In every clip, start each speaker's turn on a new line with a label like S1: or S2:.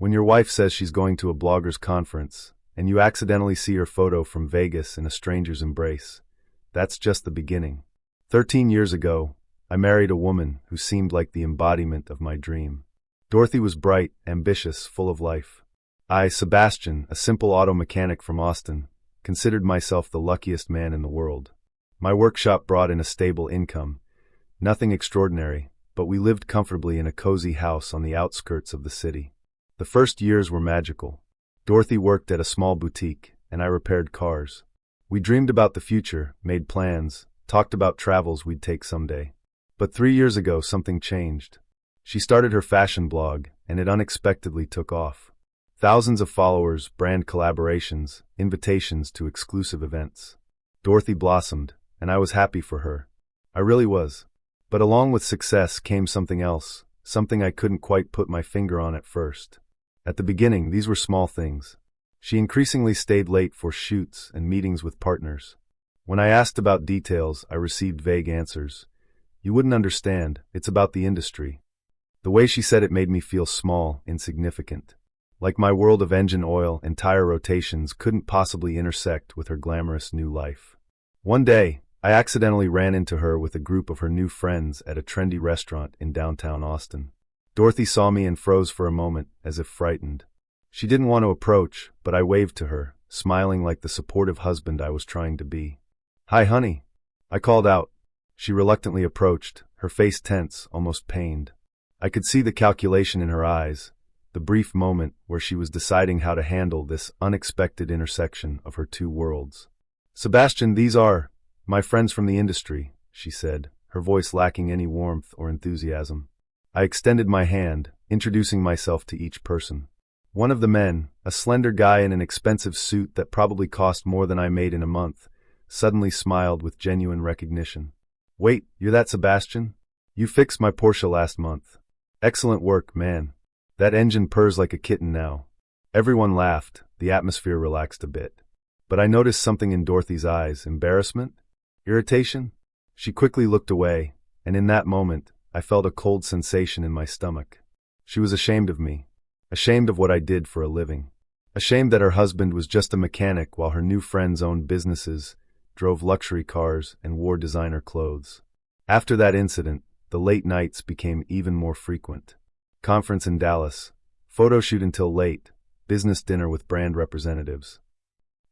S1: When your wife says she's going to a blogger's conference, and you accidentally see her photo from Vegas in a stranger's embrace, that's just the beginning. 13 years ago, I married a woman who seemed like the embodiment of my dream. Dorothy was bright, ambitious, full of life. I, Sebastian, a simple auto mechanic from Austin, considered myself the luckiest man in the world. My workshop brought in a stable income. Nothing extraordinary, but we lived comfortably in a cozy house on the outskirts of the city. The first years were magical. Dorothy worked at a small boutique, and I repaired cars. We dreamed about the future, made plans, talked about travels we'd take someday. But 3 years ago, something changed. She started her fashion blog, and it unexpectedly took off. Thousands of followers, brand collaborations, invitations to exclusive events. Dorothy blossomed, and I was happy for her. I really was. But along with success came something else, something I couldn't quite put my finger on at first. At the beginning, these were small things. She increasingly stayed late for shoots and meetings with partners. When I asked about details, I received vague answers. You wouldn't understand, it's about the industry. The way she said it made me feel small, insignificant. Like my world of engine oil and tire rotations couldn't possibly intersect with her glamorous new life. One day, I accidentally ran into her with a group of her new friends at a trendy restaurant in downtown Austin. Dorothy saw me and froze for a moment, as if frightened. She didn't want to approach, but I waved to her, smiling like the supportive husband I was trying to be. "Hi, honey," I called out. She reluctantly approached, her face tense, almost pained. I could see the calculation in her eyes, the brief moment where she was deciding how to handle this unexpected intersection of her two worlds. "Sebastian, these are my friends from the industry," she said, her voice lacking any warmth or enthusiasm. I extended my hand, introducing myself to each person. One of the men, a slender guy in an expensive suit that probably cost more than I made in a month, suddenly smiled with genuine recognition. "Wait, you're that Sebastian? You fixed my Porsche last month. Excellent work, man. That engine purrs like a kitten now." Everyone laughed, the atmosphere relaxed a bit. But I noticed something in Dorothy's eyes, embarrassment? Irritation? She quickly looked away, and in that moment, I felt a cold sensation in my stomach. She was ashamed of me. Ashamed of what I did for a living. Ashamed that her husband was just a mechanic while her new friends owned businesses, drove luxury cars, and wore designer clothes. After that incident, the late nights became even more frequent. Conference in Dallas, photo shoot until late, business dinner with brand representatives.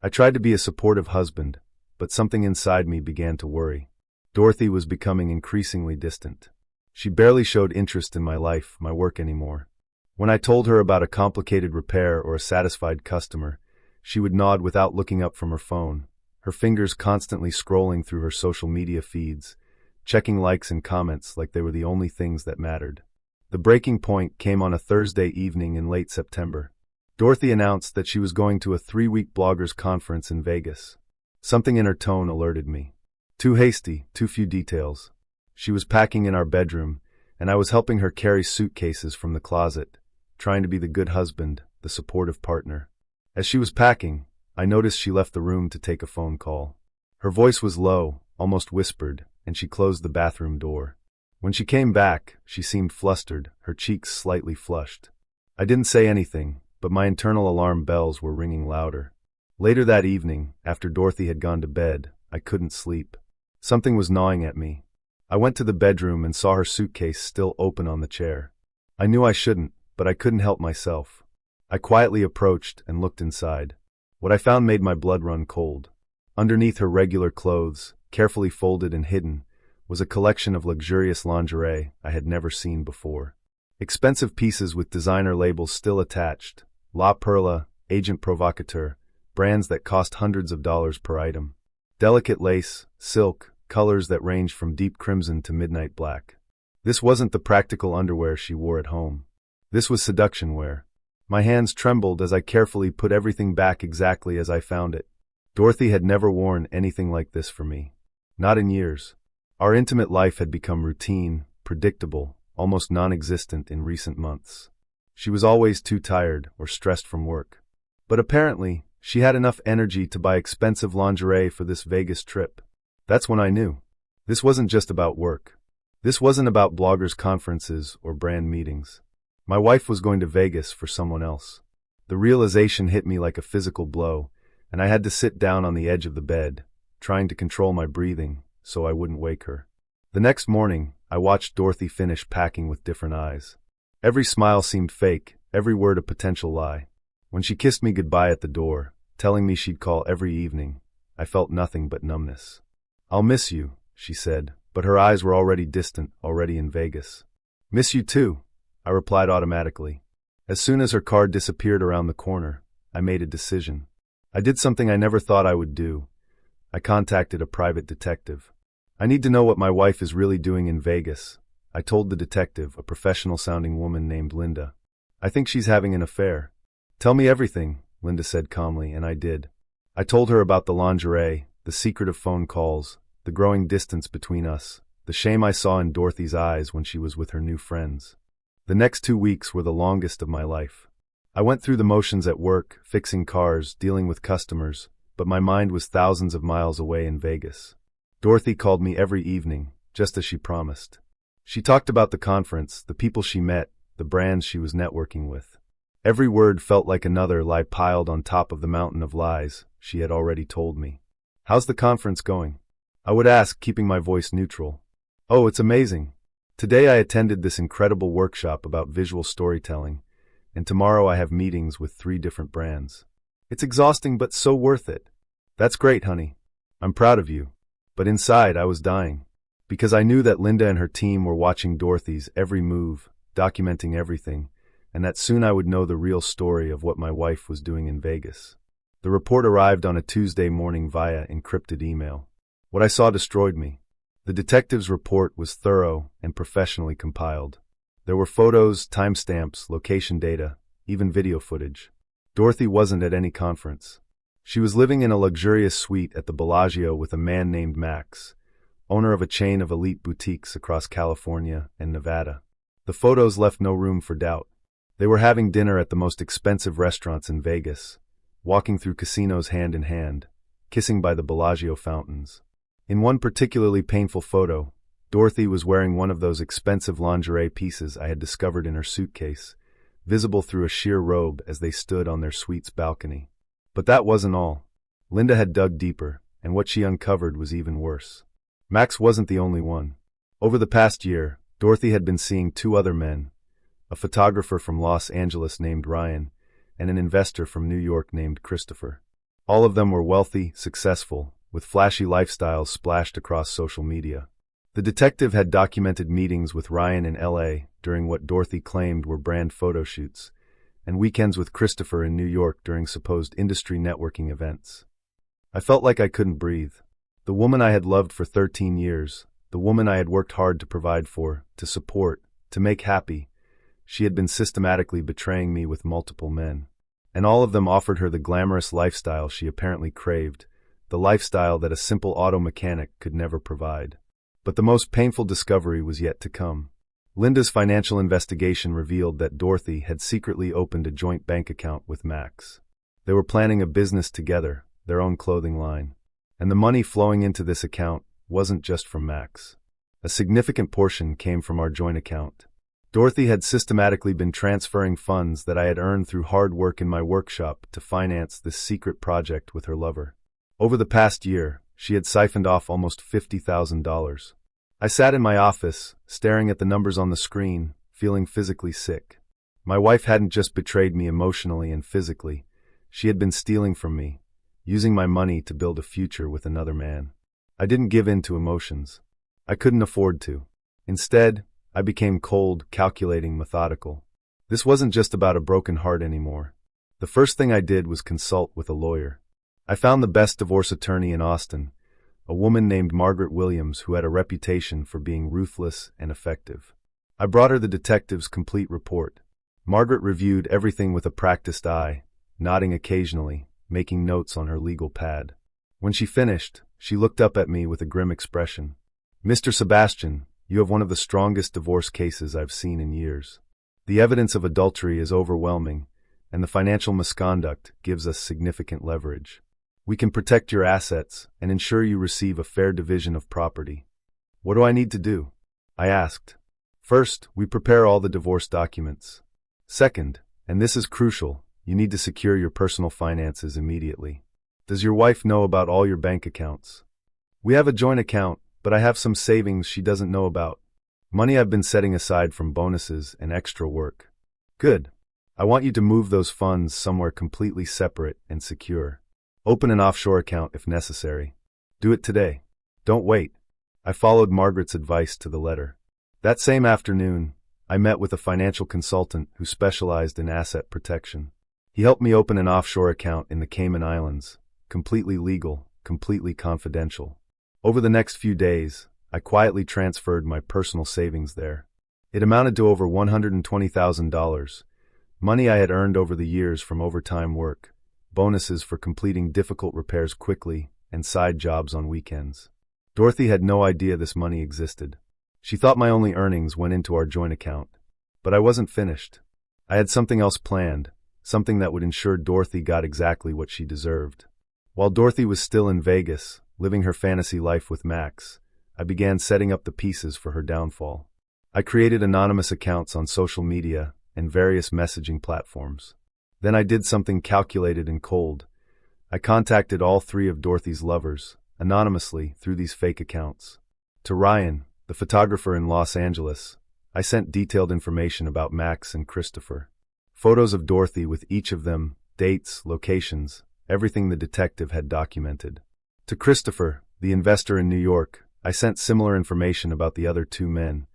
S1: I tried to be a supportive husband, but something inside me began to worry. Dorothy was becoming increasingly distant. She barely showed interest in my life, my work anymore. When I told her about a complicated repair or a satisfied customer, she would nod without looking up from her phone, her fingers constantly scrolling through her social media feeds, checking likes and comments like they were the only things that mattered. The breaking point came on a Thursday evening in late September. Dorothy announced that she was going to a 3-week bloggers conference in Vegas. Something in her tone alerted me. Too hasty, too few details. She was packing in our bedroom, and I was helping her carry suitcases from the closet, trying to be the good husband, the supportive partner. As she was packing, I noticed she left the room to take a phone call. Her voice was low, almost whispered, and she closed the bathroom door. When she came back, she seemed flustered, her cheeks slightly flushed. I didn't say anything, but my internal alarm bells were ringing louder. Later that evening, after Dorothy had gone to bed, I couldn't sleep. Something was gnawing at me. I went to the bedroom and saw her suitcase still open on the chair. I knew I shouldn't, but I couldn't help myself. I quietly approached and looked inside. What I found made my blood run cold. Underneath her regular clothes, carefully folded and hidden, was a collection of luxurious lingerie I had never seen before. Expensive pieces with designer labels still attached, La Perla, Agent Provocateur, brands that cost hundreds of dollars per item. Delicate lace, silk, colors that ranged from deep crimson to midnight black. This wasn't the practical underwear she wore at home. This was seduction wear. My hands trembled as I carefully put everything back exactly as I found it. Dorothy had never worn anything like this for me. Not in years. Our intimate life had become routine, predictable, almost non-existent in recent months. She was always too tired or stressed from work. But apparently, she had enough energy to buy expensive lingerie for this Vegas trip. That's when I knew. This wasn't just about work. This wasn't about bloggers' conferences or brand meetings. My wife was going to Vegas for someone else. The realization hit me like a physical blow, and I had to sit down on the edge of the bed, trying to control my breathing so I wouldn't wake her. The next morning, I watched Dorothy finish packing with different eyes. Every smile seemed fake, every word a potential lie. When she kissed me goodbye at the door, telling me she'd call every evening, I felt nothing but numbness. "I'll miss you," she said, but her eyes were already distant, already in Vegas. "Miss you too," I replied automatically. As soon as her car disappeared around the corner, I made a decision. I did something I never thought I would do. I contacted a private detective. "I need to know what my wife is really doing in Vegas," I told the detective, a professional-sounding woman named Linda. "I think she's having an affair." "Tell me everything," Linda said calmly, and I did. I told her about the lingerie, the secretive phone calls, the growing distance between us, the shame I saw in Dorothy's eyes when she was with her new friends. The next 2 weeks were the longest of my life. I went through the motions at work, fixing cars, dealing with customers, but my mind was thousands of miles away in Vegas. Dorothy called me every evening, just as she promised. She talked about the conference, the people she met, the brands she was networking with. Every word felt like another lie piled on top of the mountain of lies she had already told me. "How's the conference going?" I would ask, keeping my voice neutral. "Oh, it's amazing. Today I attended this incredible workshop about visual storytelling, and tomorrow I have meetings with 3 different brands. It's exhausting but so worth it." "That's great, honey. I'm proud of you." But inside I was dying, because I knew that Linda and her team were watching Dorothy's every move, documenting everything, and that soon I would know the real story of what my wife was doing in Vegas. The report arrived on a Tuesday morning via encrypted email. What I saw destroyed me. The detective's report was thorough and professionally compiled. There were photos, timestamps, location data, even video footage. Dorothy wasn't at any conference. She was living in a luxurious suite at the Bellagio with a man named Max, owner of a chain of elite boutiques across California and Nevada. The photos left no room for doubt. They were having dinner at the most expensive restaurants in Vegas, walking through casinos hand in hand, kissing by the Bellagio fountains. In one particularly painful photo, Dorothy was wearing one of those expensive lingerie pieces I had discovered in her suitcase, visible through a sheer robe as they stood on their suite's balcony. But that wasn't all. Linda had dug deeper, and what she uncovered was even worse. Max wasn't the only one. Over the past year, Dorothy had been seeing 2 other men, a photographer from Los Angeles named Ryan, and an investor from New York named Christopher. All of them were wealthy, successful, with flashy lifestyles splashed across social media. The detective had documented meetings with Ryan in LA during what Dorothy claimed were brand photo shoots, and weekends with Christopher in New York during supposed industry networking events. I felt like I couldn't breathe. The woman I had loved for 13 years, the woman I had worked hard to provide for, to support, to make happy, she had been systematically betraying me with multiple men. And all of them offered her the glamorous lifestyle she apparently craved, the lifestyle that a simple auto mechanic could never provide. But the most painful discovery was yet to come. Linda's financial investigation revealed that Dorothy had secretly opened a joint bank account with Max. They were planning a business together, their own clothing line. And the money flowing into this account wasn't just from Max. A significant portion came from our joint account. Dorothy had systematically been transferring funds that I had earned through hard work in my workshop to finance this secret project with her lover. Over the past year, she had siphoned off almost $50,000. I sat in my office, staring at the numbers on the screen, feeling physically sick. My wife hadn't just betrayed me emotionally and physically. She had been stealing from me, using my money to build a future with another man. I didn't give in to emotions. I couldn't afford to. Instead, I became cold, calculating, methodical. This wasn't just about a broken heart anymore. The first thing I did was consult with a lawyer. I found the best divorce attorney in Austin, a woman named Margaret Williams who had a reputation for being ruthless and effective. I brought her the detective's complete report. Margaret reviewed everything with a practiced eye, nodding occasionally, making notes on her legal pad. When she finished, she looked up at me with a grim expression. "Mr. Sebastian, you have one of the strongest divorce cases I've seen in years. The evidence of adultery is overwhelming, and the financial misconduct gives us significant leverage. We can protect your assets and ensure you receive a fair division of property." "What do I need to do?" I asked. "First, we prepare all the divorce documents. Second, and this is crucial, you need to secure your personal finances immediately. Does your wife know about all your bank accounts? We have a joint account, but I have some savings she doesn't know about. Money I've been setting aside from bonuses and extra work. Good. I want you to move those funds somewhere completely separate and secure. Open an offshore account if necessary. Do it today. Don't wait. I followed Margaret's advice to the letter. That same afternoon, I met with a financial consultant who specialized in asset protection. He helped me open an offshore account in the Cayman Islands, completely legal, completely confidential. Over the next few days, I quietly transferred my personal savings there. It amounted to over $120,000, money I had earned over the years from overtime work, bonuses for completing difficult repairs quickly, and side jobs on weekends. Dorothy had no idea this money existed. She thought my only earnings went into our joint account. But I wasn't finished. I had something else planned, something that would ensure Dorothy got exactly what she deserved. While Dorothy was still in Vegas, living her fantasy life with Max, I began setting up the pieces for her downfall. I created anonymous accounts on social media and various messaging platforms. Then I did something calculated and cold. I contacted all three of Dorothy's lovers, anonymously through these fake accounts. To Ryan, the photographer in Los Angeles, I sent detailed information about Max and Christopher. Photos of Dorothy with each of them, dates, locations, everything the detective had documented. To Christopher, the investor in New York, I sent similar information about the other two men,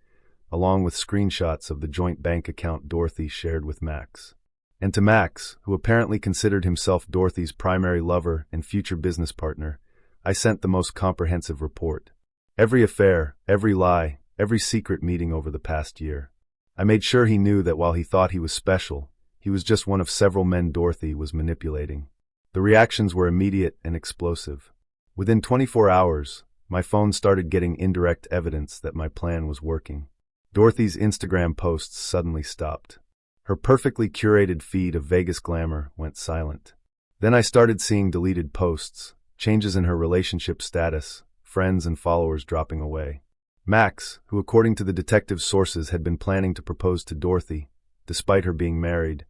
S1: along with screenshots of the joint bank account Dorothy shared with Max. And to Max, who apparently considered himself Dorothy's primary lover and future business partner, I sent the most comprehensive report. Every affair, every lie, every secret meeting over the past year. I made sure he knew that while he thought he was special, he was just one of several men Dorothy was manipulating. The reactions were immediate and explosive. Within 24 hours, my phone started getting indirect evidence that my plan was working. Dorothy's Instagram posts suddenly stopped. Her perfectly curated feed of Vegas glamour went silent. Then I started seeing deleted posts, changes in her relationship status, friends and followers dropping away. Max, who according to the detective's sources had been planning to propose to Dorothy, despite her being married,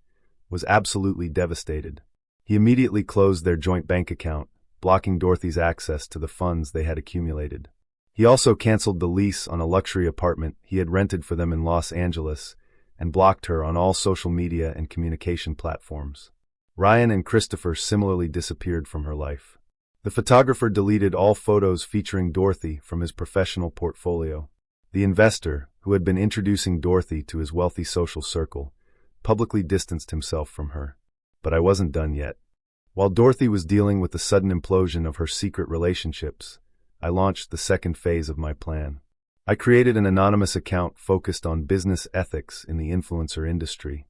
S1: was absolutely devastated. He immediately closed their joint bank account, blocking Dorothy's access to the funds they had accumulated. He also canceled the lease on a luxury apartment he had rented for them in Los Angeles and blocked her on all social media and communication platforms. Ryan and Christopher similarly disappeared from her life. The photographer deleted all photos featuring Dorothy from his professional portfolio. The investor, who had been introducing Dorothy to his wealthy social circle, publicly distanced himself from her. But I wasn't done yet. While Dorothy was dealing with the sudden implosion of her secret relationships, I launched the second phase of my plan. I created an anonymous account focused on business ethics in the influencer industry.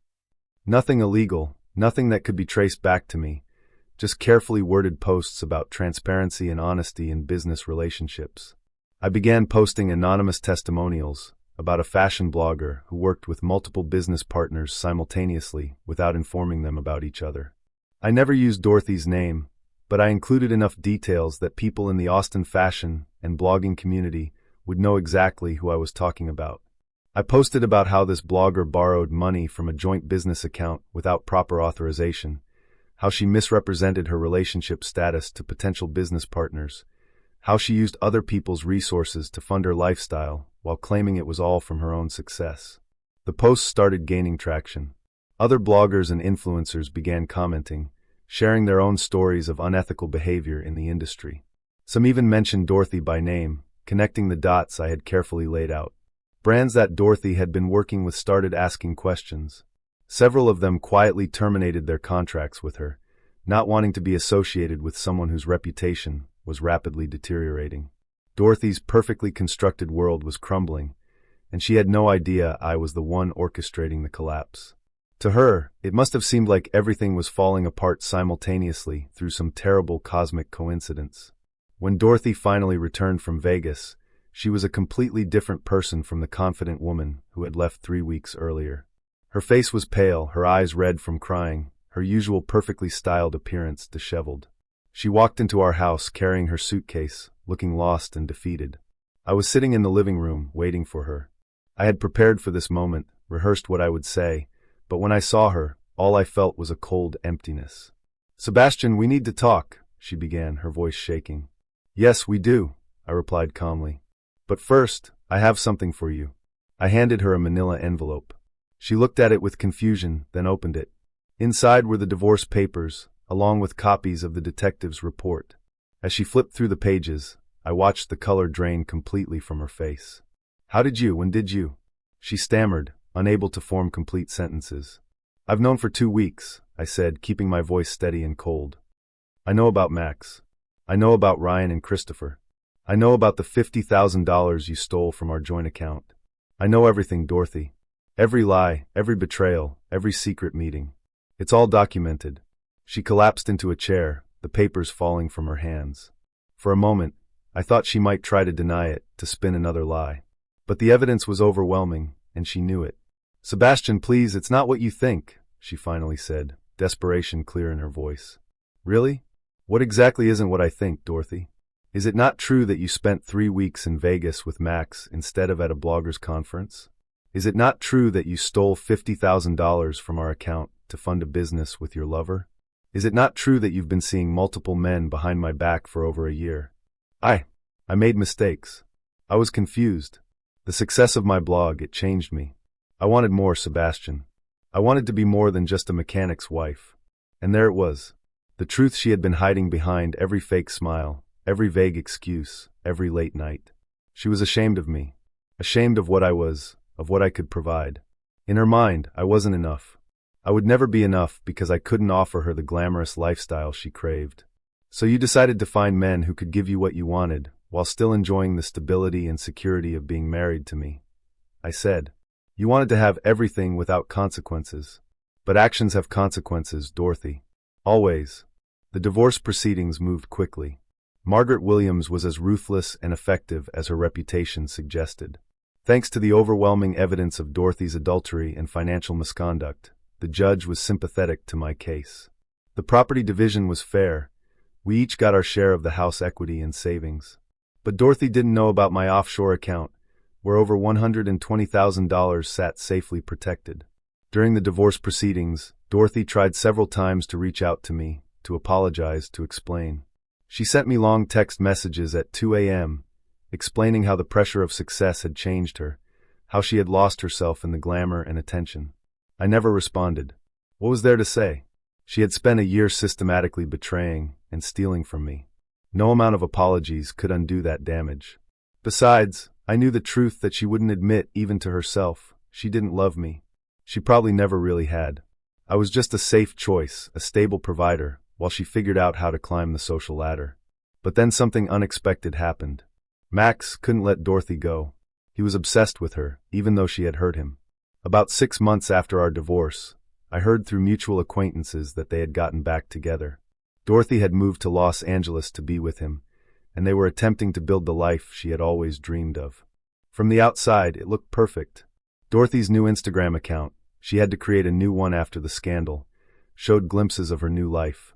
S1: Nothing illegal, nothing that could be traced back to me, just carefully worded posts about transparency and honesty in business relationships. I began posting anonymous testimonials about a fashion blogger who worked with multiple business partners simultaneously without informing them about each other. I never used Dorothy's name, but I included enough details that people in the Austin fashion and blogging community would know exactly who I was talking about. I posted about how this blogger borrowed money from a joint business account without proper authorization, how she misrepresented her relationship status to potential business partners, how she used other people's resources to fund her lifestyle while claiming it was all from her own success. The posts started gaining traction. Other bloggers and influencers began commenting, sharing their own stories of unethical behavior in the industry. Some even mentioned Dorothy by name, connecting the dots I had carefully laid out. Brands that Dorothy had been working with started asking questions. Several of them quietly terminated their contracts with her, not wanting to be associated with someone whose reputation was rapidly deteriorating. Dorothy's perfectly constructed world was crumbling, and she had no idea I was the one orchestrating the collapse. To her, it must have seemed like everything was falling apart simultaneously through some terrible cosmic coincidence. When Dorothy finally returned from Vegas, she was a completely different person from the confident woman who had left 3 weeks earlier. Her face was pale, her eyes red from crying, her usual perfectly styled appearance disheveled. She walked into our house carrying her suitcase, looking lost and defeated. I was sitting in the living room, waiting for her. I had prepared for this moment, rehearsed what I would say, but when I saw her, all I felt was a cold emptiness. "Sebastian, we need to talk," she began, her voice shaking. "Yes, we do," I replied calmly. "But first, I have something for you." I handed her a manila envelope. She looked at it with confusion, then opened it. Inside were the divorce papers, along with copies of the detective's report. As she flipped through the pages, I watched the color drain completely from her face. When did you? She stammered, unable to form complete sentences. "I've known for 2 weeks," I said, keeping my voice steady and cold. "I know about Max. I know about Ryan and Christopher. I know about the $50,000 you stole from our joint account. I know everything, Dorothy. Every lie, every betrayal, every secret meeting. It's all documented." She collapsed into a chair, the papers falling from her hands. For a moment, I thought she might try to deny it, to spin another lie. But the evidence was overwhelming, and she knew it. "Sebastian, please, it's not what you think," she finally said, desperation clear in her voice. "Really? What exactly isn't what I think, Dorothy? Is it not true that you spent 3 weeks in Vegas with Max instead of at a bloggers conference? Is it not true that you stole $50,000 from our account to fund a business with your lover? Is it not true that you've been seeing multiple men behind my back for over a year? I made mistakes. I was confused. The success of my blog, it changed me. I wanted more, Sebastian. I wanted to be more than just a mechanic's wife." And there it was. The truth she had been hiding behind every fake smile, every vague excuse, every late night. She was ashamed of me. Ashamed of what I was, of what I could provide. In her mind, I wasn't enough. I would never be enough because I couldn't offer her the glamorous lifestyle she craved. "So you decided to find men who could give you what you wanted, while still enjoying the stability and security of being married to me," I said. "You wanted to have everything without consequences. But actions have consequences, Dorothy. Always." The divorce proceedings moved quickly. Margaret Williams was as ruthless and effective as her reputation suggested. Thanks to the overwhelming evidence of Dorothy's adultery and financial misconduct, the judge was sympathetic to my case. The property division was fair. We each got our share of the house equity and savings. But Dorothy didn't know about my offshore account, where over $120,000 sat safely protected. During the divorce proceedings, Dorothy tried several times to reach out to me, to apologize, to explain. She sent me long text messages at 2 a.m., explaining how the pressure of success had changed her, how she had lost herself in the glamour and attention. I never responded. What was there to say? She had spent a year systematically betraying and stealing from me. No amount of apologies could undo that damage. Besides, I knew the truth that she wouldn't admit even to herself. She didn't love me. She probably never really had. I was just a safe choice, a stable provider, while she figured out how to climb the social ladder. But then something unexpected happened. Max couldn't let Dorothy go. He was obsessed with her, even though she had hurt him. About 6 months after our divorce, I heard through mutual acquaintances that they had gotten back together. Dorothy had moved to Los Angeles to be with him, and they were attempting to build the life she had always dreamed of. From the outside, it looked perfect. Dorothy's new Instagram account, she had to create a new one after the scandal, showed glimpses of her new life.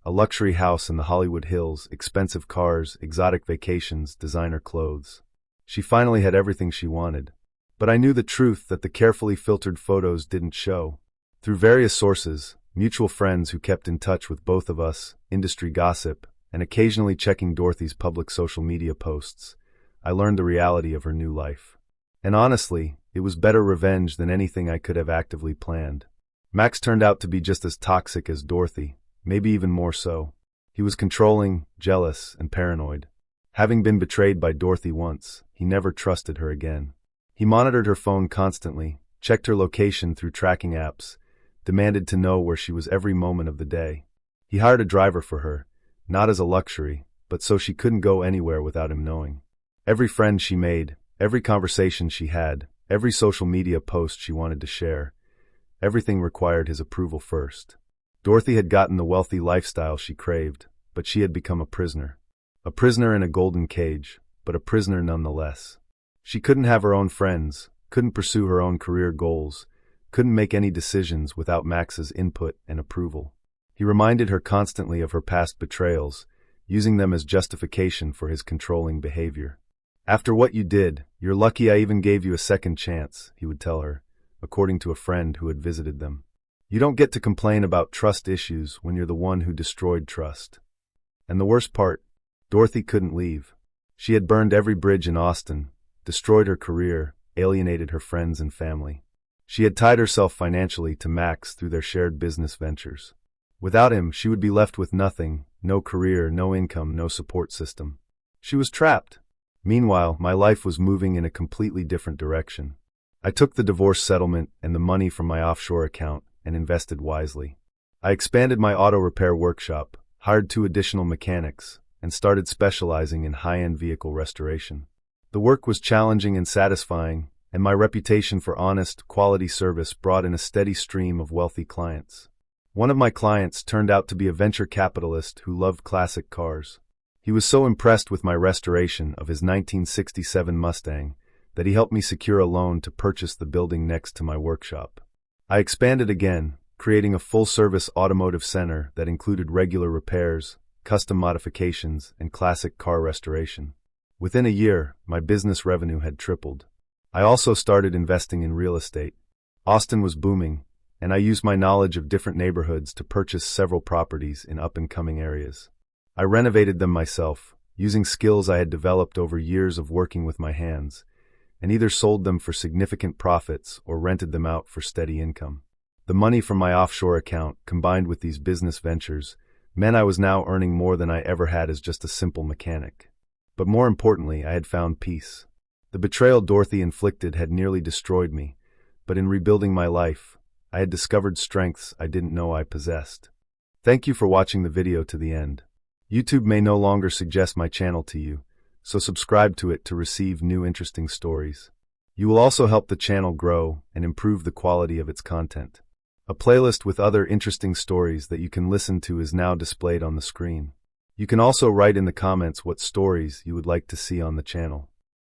S1: A luxury house in the Hollywood Hills, expensive cars, exotic vacations, designer clothes. She finally had everything she wanted. But I knew the truth that the carefully filtered photos didn't show. Through various sources, mutual friends who kept in touch with both of us, industry gossip, and occasionally checking Dorothy's public social media posts, I learned the reality of her new life. And honestly, it was better revenge than anything I could have actively planned. Max turned out to be just as toxic as Dorothy, maybe even more so. He was controlling, jealous, and paranoid. Having been betrayed by Dorothy once, he never trusted her again. He monitored her phone constantly, checked her location through tracking apps, demanded to know where she was every moment of the day. He hired a driver for her, not as a luxury, but so she couldn't go anywhere without him knowing. Every friend she made, every conversation she had, every social media post she wanted to share, everything required his approval first. Dorothy had gotten the wealthy lifestyle she craved, but she had become a prisoner. A prisoner in a golden cage, but a prisoner nonetheless. She couldn't have her own friends, couldn't pursue her own career goals, couldn't make any decisions without Max's input and approval. He reminded her constantly of her past betrayals, using them as justification for his controlling behavior. "After what you did, you're lucky I even gave you a second chance," he would tell her, according to a friend who had visited them. You don't get to complain about trust issues when you're the one who destroyed trust. And the worst part, Dorothy couldn't leave. She had burned every bridge in Austin, destroyed her career, alienated her friends and family. She had tied herself financially to Max through their shared business ventures. Without him, she would be left with nothing, no career, no income, no support system. She was trapped. Meanwhile, my life was moving in a completely different direction. I took the divorce settlement and the money from my offshore account and invested wisely. I expanded my auto repair workshop, hired 2 additional mechanics, and started specializing in high-end vehicle restoration. The work was challenging and satisfying, and my reputation for honest, quality service brought in a steady stream of wealthy clients. One of my clients turned out to be a venture capitalist who loved classic cars. He was so impressed with my restoration of his 1967 Mustang that he helped me secure a loan to purchase the building next to my workshop. I expanded again, creating a full-service automotive center that included regular repairs, custom modifications, and classic car restoration. Within a year, my business revenue had tripled. I also started investing in real estate. Austin was booming, and I used my knowledge of different neighborhoods to purchase several properties in up-and-coming areas. I renovated them myself, using skills I had developed over years of working with my hands, and either sold them for significant profits or rented them out for steady income. The money from my offshore account, combined with these business ventures, meant I was now earning more than I ever had as just a simple mechanic. But more importantly, I had found peace. The betrayal Dorothy inflicted had nearly destroyed me, but in rebuilding my life, I had discovered strengths I didn't know I possessed. Thank you for watching the video to the end. YouTube may no longer suggest my channel to you, so subscribe to it to receive new interesting stories. You will also help the channel grow and improve the quality of its content. A playlist with other interesting stories that you can listen to is now displayed on the screen. You can also write in the comments what stories you would like to see on the channel.